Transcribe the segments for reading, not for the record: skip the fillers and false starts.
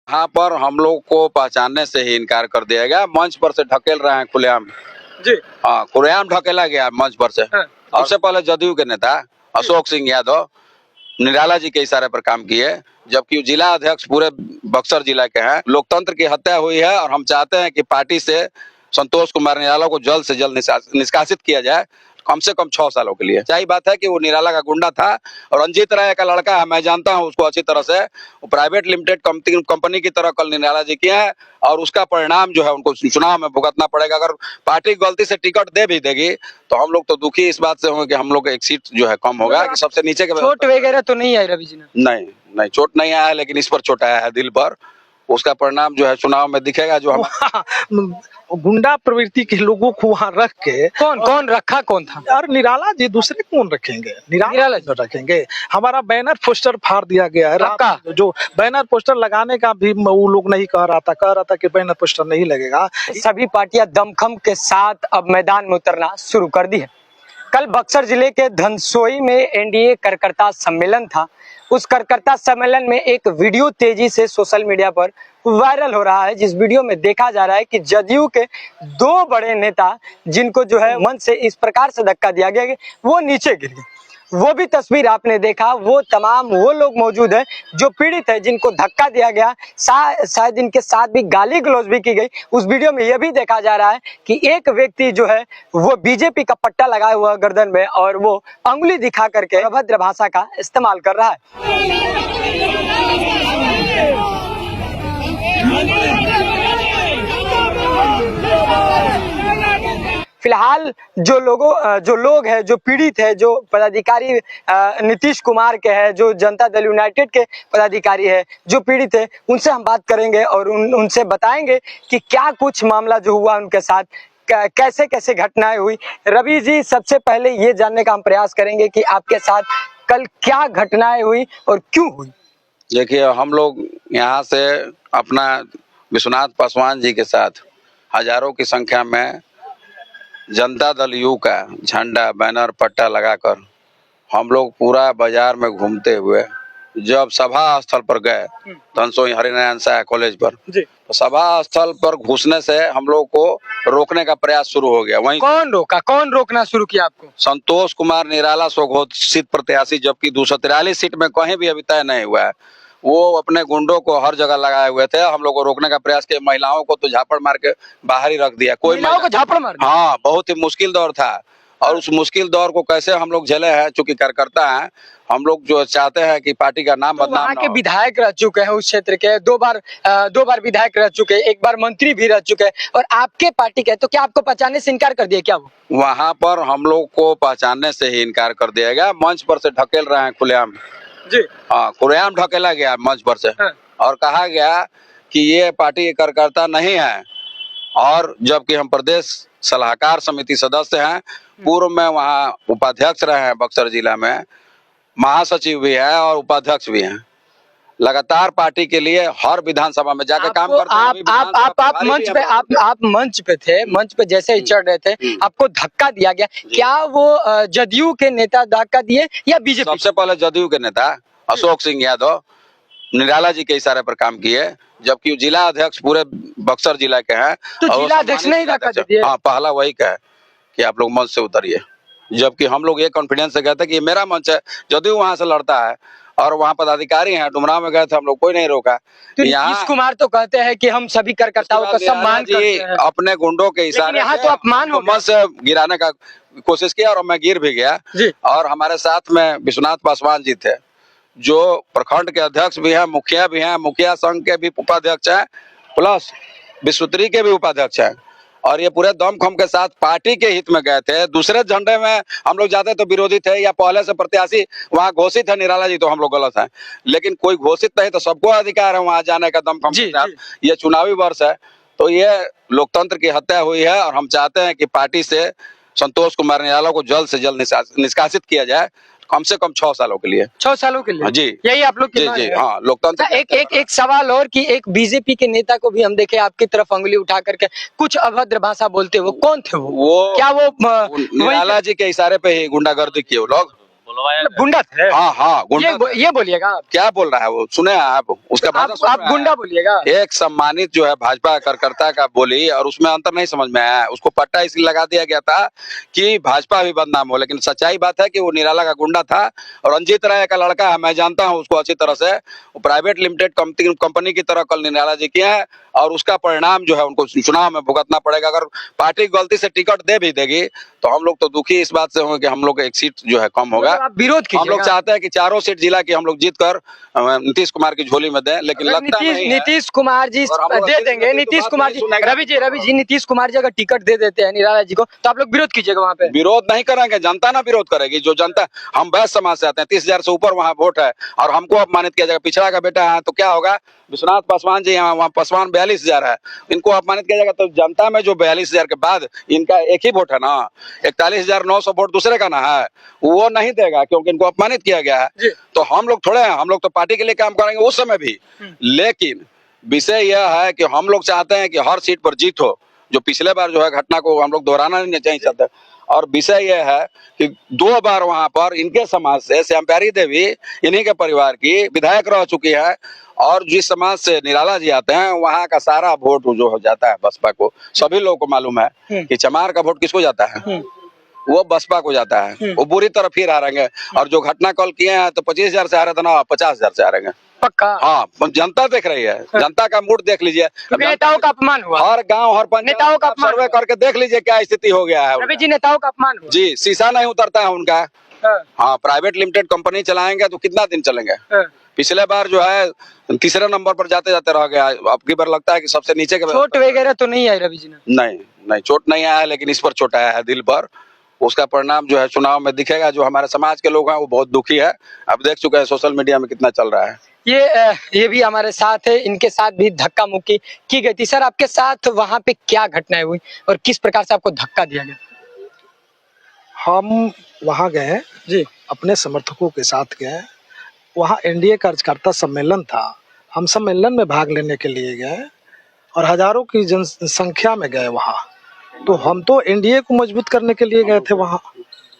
यहाँ पर हम लोग को पहचानने से ही इनकार कर दिया गया। मंच पर से ढकेल रहे हैं खुलेआम जी। हाँ, खुलेआम ढकेला गया मंच पर से। हाँ। सबसे पहले जदयू के नेता अशोक सिंह यादव निराला जी के इशारे पर काम किए, जबकि जिला अध्यक्ष पूरे बक्सर जिला के हैं। लोकतंत्र की हत्या हुई है और हम चाहते हैं कि पार्टी से संतोष कुमार निराला को जल्द से जल्द निष्कासित किया जाए, कम से कम 6 सालों के लिए। सही बात है कि वो निराला का गुंडा था और रंजीत राय का लड़का है, मैं जानता हूं उसको अच्छी तरह से। वो प्राइवेट लिमिटेड कंपनी की तरह कल निराला जी किए हैं और उसका परिणाम जो है उनको चुनाव में भुगतना पड़ेगा। अगर पार्टी गलती से टिकट दे भी देगी तो हम लोग तो दुखी इस बात से होंगे कि हम लोग एक सीट जो है कम होगा। कि सबसे नीचे के चोट वगैरह तो नहीं आई रवि जी ने? नहीं नहीं, चोट नहीं आया है, लेकिन इस पर चोट आया है दिल पर। उसका परिणाम जो है चुनाव में दिखेगा। जो हम गुंडा प्रवृत्ति के लोगों को वहाँ रख के कौन रखा कौन था? यार निराला जी, दूसरे कौन रखेंगे? निराला जी रखेंगे। हमारा बैनर पोस्टर फाड़ दिया गया है। आपका? जो बैनर पोस्टर लगाने का भी वो लोग नहीं कह रहा था कि बैनर पोस्टर नहीं लगेगा। सभी पार्टियां दमखम के साथ अब मैदान में उतरना शुरू कर दी है। कल बक्सर जिले के धनसोई में एनडीए कार्यकर्ता सम्मेलन था। उस कार्यकर्ता सम्मेलन में एक वीडियो तेजी से सोशल मीडिया पर वायरल हो रहा है, जिस वीडियो में देखा जा रहा है कि जदयू के 2 बड़े नेता जिनको जो है मंच से इस प्रकार से धक्का दिया गया कि वो नीचे गिर गए। वो भी तस्वीर आपने देखा, वो तमाम वो लोग मौजूद है जो पीड़ित है, जिनको धक्का दिया गया, शायद इनके साथ भी गाली गलौज भी की गई। उस वीडियो में यह भी देखा जा रहा है कि एक व्यक्ति जो है वो बीजेपी का पट्टा लगाया हुआ गर्दन में और वो अंगुली दिखा करके अभद्र भाषा का इस्तेमाल कर रहा है। फिलहाल जो लोग हैं, जो पीड़ित है, जो पदाधिकारी नीतीश कुमार के हैं, जो जनता दल यूनाइटेड के पदाधिकारी है, जो पीड़ित है, उनसे हम बात करेंगे और उनसे बताएंगे कि क्या कुछ मामला जो हुआ उनके साथ, कैसे कैसे घटनाएं हुई। रवि जी, सबसे पहले ये जानने का हम प्रयास करेंगे कि आपके साथ कल क्या घटनाएं हुई और क्यों हुई। देखिए, हम लोग यहाँ से अपना विश्वनाथ पासवान जी के साथ हजारों की संख्या में जनता दल यू का झंडा, बैनर, पट्टा लगाकर हम लोग पूरा बाजार में घूमते हुए जब सभा स्थल पर गए, धनसोई हरिनारायण शाह कॉलेज पर, तो सभा स्थल पर घुसने से हम लोग को रोकने का प्रयास शुरू हो गया। वहीं कौन रोकना शुरू किया आपको? संतोष कुमार निराला स्वघोषित प्रत्याशी, जबकि 243 सीट में कहीं भी अभी तय नहीं हुआ है, वो अपने गुंडों को हर जगह लगाए हुए थे। हम लोग को रोकने का प्रयास किया। महिलाओं को तो झापड़ मार के बाहर ही रख दिया। कोई महिलाओं को झापड़ मार? हाँ, बहुत ही मुश्किल दौर था और उस मुश्किल दौर को कैसे हम लोग झेले हैं। चूंकि कार्यकर्ता हैं हम लोग, जो चाहते हैं कि पार्टी का नाम बदनाम वहाँ के विधायक रह चुके हैं उस क्षेत्र के, 2 बार विधायक रह चुके, 1 बार मंत्री भी रह चुके और आपके पार्टी के, तो क्या आपको पहचानने से इनकार कर दिया क्या? वो वहाँ पर हम लोग को पहचानने से ही इनकार कर दिया गया। मंच पर से ढकेल रहे हैं खुलेआम जी। हाँ, खुलेआम ढकेला गया मंच पर से। हाँ। और कहा गया कि ये पार्टी के कार्यकर्ता नहीं है, और जबकि हम प्रदेश सलाहकार समिति सदस्य हैं, पूर्व में वहाँ उपाध्यक्ष रहे हैं, बक्सर जिला में महासचिव भी है और उपाध्यक्ष भी हैं। लगातार पार्टी के लिए हर विधानसभा में जाकर काम करते हैं। आप मंच पे थे, मंच पे जैसे ही चढ़ रहे थे आपको धक्का दिया गया, क्या वो जदयू के नेता धक्का दिए या बीजेपी? सबसे पहले जदयू के नेता अशोक सिंह यादव निराला जी के इशारे पर काम किए, जबकि जिला अध्यक्ष पूरे बक्सर जिला के हैं। तो जिला अध्यक्ष नहीं धक्का दिया? हाँ, पहला वही कहे कि आप लोग मंच से उतरिए, जबकि हम लोग ये कॉन्फिडेंस से गए थे कि ये मेरा मंच है, जदयू वहां से लड़ता है और वहाँ पदाधिकारी हैं। डुमराव में गए थे हम लोग, कोई नहीं रोका। तो नीतीश कुमार तो कहते हैं कि हम सभी कार्यकर्ताओं का सम्मान करते हैं। अपने गुंडों के इशारे यहाँ तो अपमान हो गया। मंच से गिराने का कोशिश किया और मैं गिर भी गया। और हमारे साथ में विश्वनाथ पासवान जी थे, जो प्रखंड के अध्यक्ष भी हैं, मुखिया भी हैं, मुखिया संघ के भी उपाध्यक्ष हैं, प्लस विश्वत्री के भी उपाध्यक्ष हैं। और ये पूरे दमखम के साथ पार्टी के हित में गए थे। दूसरे झंडे में हम लोग जाते तो विरोधी थे, या पहले से प्रत्याशी वहाँ घोषित है निराला जी, तो हम लोग गलत हैं। लेकिन कोई घोषित नहीं तो सबको अधिकार है वहाँ जाने का दमखम के साथ। ये चुनावी वर्ष है, तो ये लोकतंत्र की हत्या हुई है और हम चाहते हैं कि पार्टी से संतोष कुमार निराला को जल्द से जल्द निष्कासित किया जाए, कम से कम 6 सालों के लिए। 6 सालों के लिए? जी, यही आप लोग की मांग है? हाँ, लोकतंत्र। एक सवाल और कि एक बीजेपी के नेता को भी हम देखे आपकी तरफ अंगुली उठा करके कुछ अभद्र भाषा बोलते, वो कौन थे? वो क्या वो निराला जी के इशारे पे ही गुंडागर्दी किए वो लोग? बुलवाया गया। गुंडा थे? हाँ हाँ गुंडा ये बोलिएगा आप। क्या बोल रहा है वो, सुने आप उसका भाषा सुन आप रहा है? गुंडा बोलिएगा। एक सम्मानित जो है भाजपा कार्यकर्ता का बोली और उसमें अंतर नहीं समझ में आया। उसको पट्टा इसलिए लगा दिया गया था कि भाजपा भी बदनाम हो, लेकिन सच्चाई बात है कि वो निराला का गुंडा था। और रंजीत राय का लड़का है, मैं जानता हूँ उसको अच्छी तरह से। वो प्राइवेट लिमिटेड कंपनी की तरह कल निराला जी किए हैं और उसका परिणाम जो है उनको चुनाव में भुगतना पड़ेगा। अगर पार्टी गलती से टिकट दे भी देगी तो हम लोग तो दुखी इस बात से होंगे कि हम लोग एक सीट जो है कम होगा। आप विरोध हम लोग कीजिएगा। चाहते हैं कि चारों सीट जिला की हम लोग जीत कर नीतीश कुमार की झोली में दें, लेकिन लगता नहीं है। नीतीश कुमार जी और हम लोग दे देंगे। तो नीतीश बात कुमार नहीं जी, सुनेगा। रवि जी नीतीश कुमार जी अगर टिकट दे देते हैं निराला जी को तो आप लोग विरोध कीजिएगा वहाँ पे। विरोध नहीं करेंगे, जनता ना विरोध करेगी। जो जनता, हम वैश्य समाज से आते हैं, 30,000 से ऊपर वहाँ वोट है और हमको अपमानित किया जाएगा। पिछड़ा का बेटा है तो क्या होगा? विश्वनाथ पासवान जी हैं, वहाँ पासवान 42,000 है, इनको अपमानित किया जाएगा। तो जनता में जो 42,000 के बाद इनका एक ही वोट है ना, 41,900 वोट दूसरे का ना है, वो नहीं देगा क्योंकि इनको अपमानित किया गया है। तो हम लोग थोड़े हैं, हम लोग तो पार्टी के लिए काम करेंगे उस समय भी। लेकिन विषय यह है कि हम लोग चाहते हैं कि हर सीट पर जीत हो। जो पिछले बार जो है घटना को हम लोग दोहराना नहीं चाहिए चाहते। और विषय यह है कि 2 बार वहां पर इनके समाज से श्याम प्यारी देवी इन्हीं के परिवार की विधायक रह चुकी है और जिस समाज से निराला जी आते हैं वहां का सारा वोट जो हो जाता है बसपा को। सभी लोगों को मालूम है कि चमार का वोट किसको जाता है, वो बसपा को जाता है। वो बुरी तरह फिर हारेंगे। और जो घटना कल किए हैं तो 25,000 से हारे थे ना, 50,000 से हारेंगे पक्का। हाँ, जनता देख रही है, जनता का मूड देख लीजिए। नेताओं का अपमान हुआ, हर गांव हर पंचायत नेताओं का अपमान सर्वे करके देख लीजिए क्या स्थिति हो गया है। रवि जी नेताओं का अपमान हुआ। जी, शीशा नहीं उतरता है उनका। हाँ, प्राइवेट लिमिटेड कंपनी चलाएंगे तो कितना दिन चलेंगे? पिछले बार जो है तीसरे नंबर पर जाते जाते रह गया। अब की बार लगता है कि सबसे नीचे के। चोट वगैरह तो नहीं आई रवि जी ने? नहीं, चोट नहीं आया है, लेकिन इस पर चोट आया है दिल पर। उसका परिणाम जो है चुनाव में दिखेगा। जो हमारे समाज के लोग हैं वो बहुत दुखी है। अब देख चुके हैं सोशल मीडिया में कितना चल रहा है। ये भी हमारे साथ है, इनके साथ भी धक्का मुक्की की गई थी। सर, आपके साथ वहाँ पे क्या घटनाएं हुई और किस प्रकार से आपको धक्का दिया गया? हम वहाँ गए जी, अपने समर्थकों के साथ गए। वहाँ एनडीए कार्यकर्ता सम्मेलन था, हम सम्मेलन में भाग लेने के लिए गए और हजारों की जनसंख्या में गए वहाँ। तो हम तो एनडीए को मजबूत करने के लिए गए थे वहाँ,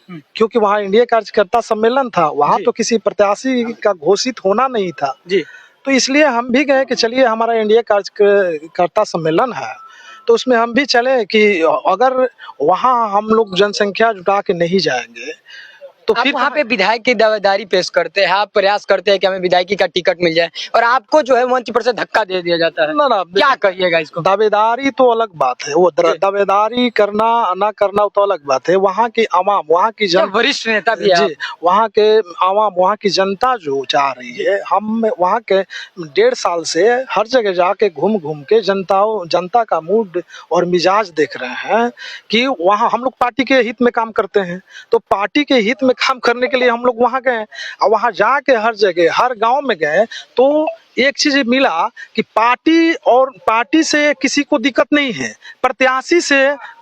क्योंकि वहाँ एनडीए कार्यकर्ता सम्मेलन था। वहाँ तो किसी प्रत्याशी का घोषित होना नहीं था जी। तो इसलिए हम भी गए कि चलिए हमारा एनडीए कार्यकर्ता सम्मेलन है तो उसमें हम भी चले कि अगर वहाँ हम लोग जनसंख्या जुटा के नहीं जाएंगे तो आप फिर वहाँ पे विधायक की दावेदारी पेश करते हैं, आप प्रयास करते हैं कि हमें विधायकी का टिकट मिल जाए और आपको जो है मंच पर से धक्का दे दिया जाता है। ना क्या कहिएगा इसको? दावेदारी तो अलग बात है, वो दावेदारी करना ना करना तो अलग बात है। वहाँ की आवाम, वहाँ की वरिष्ठ नेता भी है, वहाँ के आवाम, वहाँ की जनता जो चाह रही है, हम वहाँ के 1.5 साल से हर जगह जाके घूम घूम के जनता का मूड और मिजाज देख रहे हैं कि वहाँ हम लोग पार्टी के हित में काम करते हैं। तो पार्टी के हित में काम करने के लिए हम लोग वहाँ गए और वहाँ जाके हर जगह हर गांव में गए तो एक चीज मिला कि पार्टी से किसी को दिक्कत नहीं है, प्रत्याशी से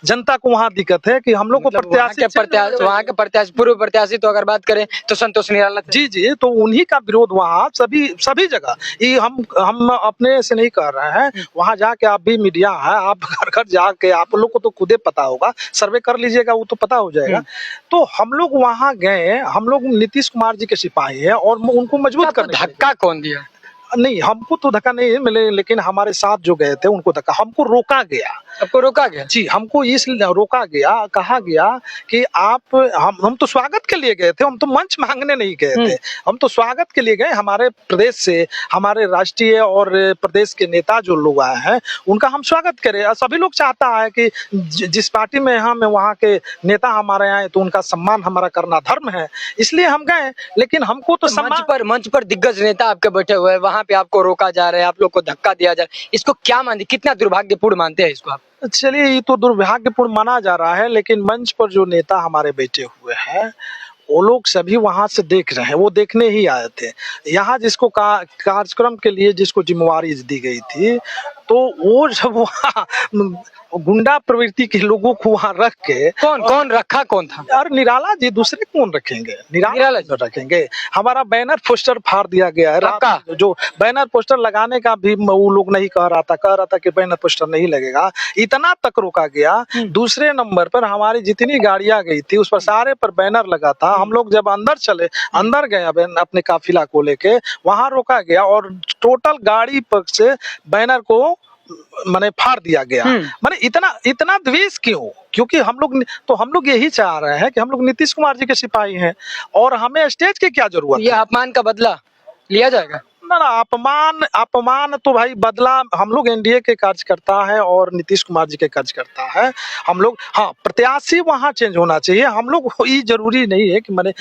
जनता को वहाँ दिक्कत है कि हम लोग को वहाँ के प्रत्याशी पूर्व प्रत्याशी तो अगर बात करें तो संतोष निराला जी, तो उन्हीं का विरोध वहाँ सभी जगह। ये हम अपने से नहीं कर रहे हैं, वहाँ जाके आप भी मीडिया है, आप घर घर जाके आप लोग को तो खुदे पता होगा, सर्वे कर लीजिएगा, वो तो पता हो जाएगा। तो हम लोग वहाँ गए, हम लोग नीतीश कुमार जी के सिपाही है और उनको मजबूत करने। धक्का कौन दिया? नहीं, हमको तो धक्का नहीं मिले, लेकिन हमारे साथ जो गए थे उनको धक्का, हमको रोका गया। आपको रोका गया? जी, हमको इसलिए रोका गया, कहा गया कि हम तो स्वागत के लिए गए थे, हम तो मंच मांगने नहीं गए थे, हम तो स्वागत के लिए गए। हमारे प्रदेश से, हमारे राष्ट्रीय और प्रदेश के नेता जो लोग आए हैं उनका हम स्वागत करें। सभी लोग चाहता है कि जिस पार्टी में हम वहाँ के नेता हमारे आए तो उनका सम्मान हमारा करना धर्म है, इसलिए हम गए। लेकिन हमको तो मंच पर दिग्गज नेता आपके बैठे हुए हैं, वहाँ पे आपको रोका जा रहा है, आप लोग को धक्का दिया जा रहा है, इसको क्या मानते, कितना दुर्भाग्यपूर्ण मानते हैं इसको आप? चलिए, ये तो दुर्भाग्यपूर्ण माना जा रहा है, लेकिन मंच पर जो नेता हमारे बैठे हुए हैं वो लोग सभी वहां से देख रहे हैं, वो देखने ही आए थे। यहाँ जिसको कार्यक्रम के लिए जिसको जिम्मेवारी दी गई थी तो वो जब वहाँ गुंडा प्रवृत्ति के लोगों को वहाँ रख के, कौन रखा कौन था? यार निराला जी, दूसरे कौन रखेंगे? निराला जी रखेंगे। हमारा बैनर पोस्टर फाड़ दिया गया है। रात जो बैनर पोस्टर लगाने का भी वो लोग नहीं कह रहा था कि बैनर पोस्टर नहीं लगेगा, इतना तक रोका गया। दूसरे नंबर पर हमारी जितनी गाड़ियां गई थी उस पर सारे पर बैनर लगा था। हम लोग जब अंदर गए अपने काफिला को लेके, वहां रोका गया और टोटल गाड़ी पर से बैनर को माने फाड़ दिया गया। माने इतना द्वेष क्यों? क्योंकि हम लोग यही चाह रहे हैं कि हम लोग नीतीश कुमार जी के सिपाही हैं और हमें स्टेज की क्या जरूरत है? ये अपमान का बदला लिया जाएगा? ना, अपमान तो भाई बदला हम लोग एनडीए के कार्यकर्ता है और नीतीश कुमार जी के कार्यकर्ता है। हम लोग, हाँ, प्रत्याशी वहाँ चेंज होना चाहिए। हम लोग, ये जरूरी नहीं है कि मैंने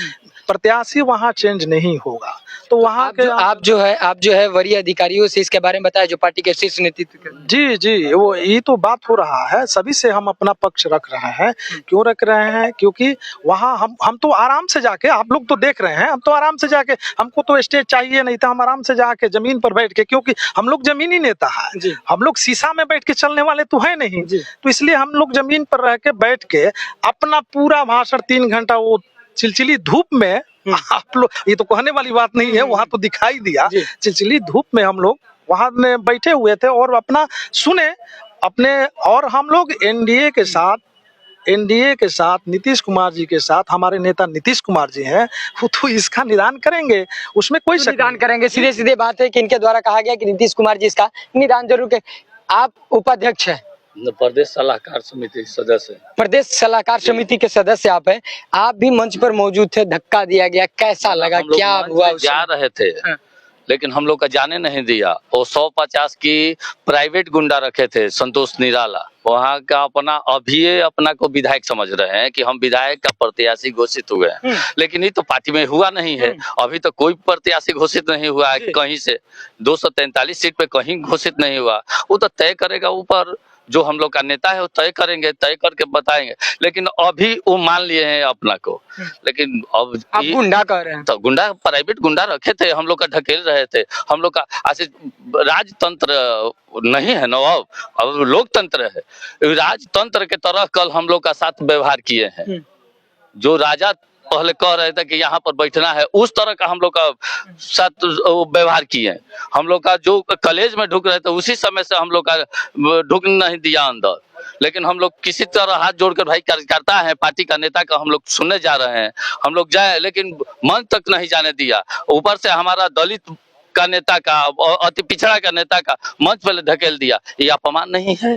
प्रत्याशी वहाँ चेंज नहीं होगा तो वहाँ के आप जो है वरीय अधिकारियों से इसके बारे में बताया, जो पार्टी के शीर्ष नेतृत्व। जी, वो ये तो बात हो रहा है, सभी से हम अपना पक्ष रख रहे हैं। क्यों रख रहे हैं? क्योंकि वहाँ हम तो आराम से जाके, आप लोग तो देख रहे हैं, हम तो आराम से जाके, हमको तो स्टेज चाहिए नहीं था, हम आराम से जाके जमीन पर बैठ के, क्योंकि हम लोग जमीनी नेता है, हम लोग शीशा में बैठ के चलने वाले तो है नहीं, तो इसलिए हम लोग जमीन पर रह के बैठ के अपना पूरा भाषण 3 घंटा वो चिलचिली धूप में, आप लोग, ये तो कहने वाली बात नहीं है, वहां तो दिखाई दिया, चिलचिली धूप में हम लोग वहां में बैठे हुए थे और अपना सुने अपने। और हम लोग एनडीए के साथ नीतीश कुमार जी के साथ, हमारे नेता नीतीश कुमार जी हैं, वो तो इसका निदान करेंगे, उसमें कोई निदान करेंगे। सीधे बात है कि इनके द्वारा कहा गया कि नीतीश कुमार जी इसका निदान जरूर के। आप उपाध्यक्ष हैं, प्रदेश सलाहकार समिति सदस्य, प्रदेश सलाहकार समिति के सदस्य आप हैं, आप भी मंच पर मौजूद थे, धक्का दिया गया, कैसा लगा, क्या हुआ? जा रहे थे लेकिन हम लोग का जाने नहीं दिया। वो 150 की प्राइवेट गुंडा रखे थे, संतोष निराला, वहाँ का अपना को विधायक समझ रहे हैं कि हम विधायक का प्रत्याशी घोषित हुए हैं, लेकिन ये तो पार्टी में हुआ नहीं है। अभी तो कोई प्रत्याशी घोषित नहीं हुआ है कहीं से, 243 सीट पे कहीं घोषित नहीं हुआ। वो तो तय करेगा ऊपर, जो हम लोग का नेता है वो तय करेंगे, तय करके बताएंगे। लेकिन अभी वो मान लिए हैं अपना को, लेकिन अब आप गुंडा कह रहे हैं तो गुंडा, प्राइवेट गुंडा रखे थे, हम लोग का ढकेल रहे थे। हम लोग का ऐसे राजतंत्र नहीं है ना, अब लोकतंत्र है। राजतंत्र के तरह कल हम लोग का साथ व्यवहार किए हैं। जो राजा पहले कह रहे थे कि यहाँ पर बैठना है, उस तरह का हम लोग का साथ व्यवहार किए। हम लोग का जो कॉलेज में ढुक रहे थे उसी समय से हम लोग का ढुक नहीं दिया अंदर। लेकिन हम लोग किसी तरह हाथ जोड़कर, भाई कार्यकर्ता है, पार्टी का नेता का हम लोग सुनने जा रहे हैं, हम लोग जाए, लेकिन मंच तक नहीं जाने दिया। ऊपर से हमारा दलित का नेता का, अति पिछड़ा का नेता का मंच पर धकेल दिया। ये अपमान नहीं है?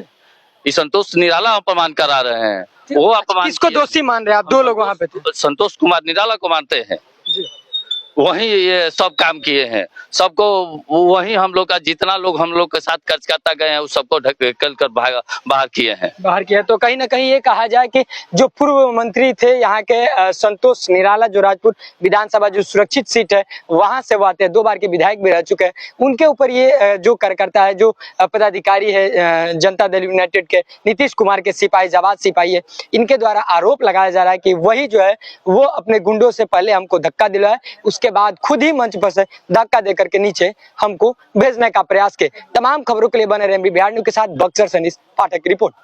ये संतोष निराला अपमान करा रहे हैं। वो अपमान किसको दोषी मान रहे हैं आप? 2 लोग वहाँ पे थे, संतोष कुमार निराला को मानते हैं, वही ये सब काम किए हैं। सबको वही हम लोग का जितना लोग हम लोग के साथ कार्यकर्ता गए हैं, उस सबको ढकेल कर बाहर किए हैं। तो कहीं ना कहीं ये कहा जाए कि जो पूर्व मंत्री थे यहाँ के संतोष निराला, जो राजपुर विधानसभा जो सुरक्षित सीट है वहां से वो आते हैं, 2 बार के विधायक भी रह चुके हैं, उनके ऊपर ये जो कार्यकर्ता है, जो पदाधिकारी है जनता दल यूनाइटेड के नीतीश कुमार के सिपाही, जाबाज सिपाही है, इनके द्वारा आरोप लगाया जा रहा है कि वही जो है वो अपने गुंडों से पहले हमको धक्का दिलाया, उसके बाद खुद ही मंच पर से धक्का देकर के नीचे हमको भेजने का प्रयास किए। तमाम खबरों के लिए बने रहे एमबी बिहार न्यूज के साथ, बक्सर से पाठक की रिपोर्ट।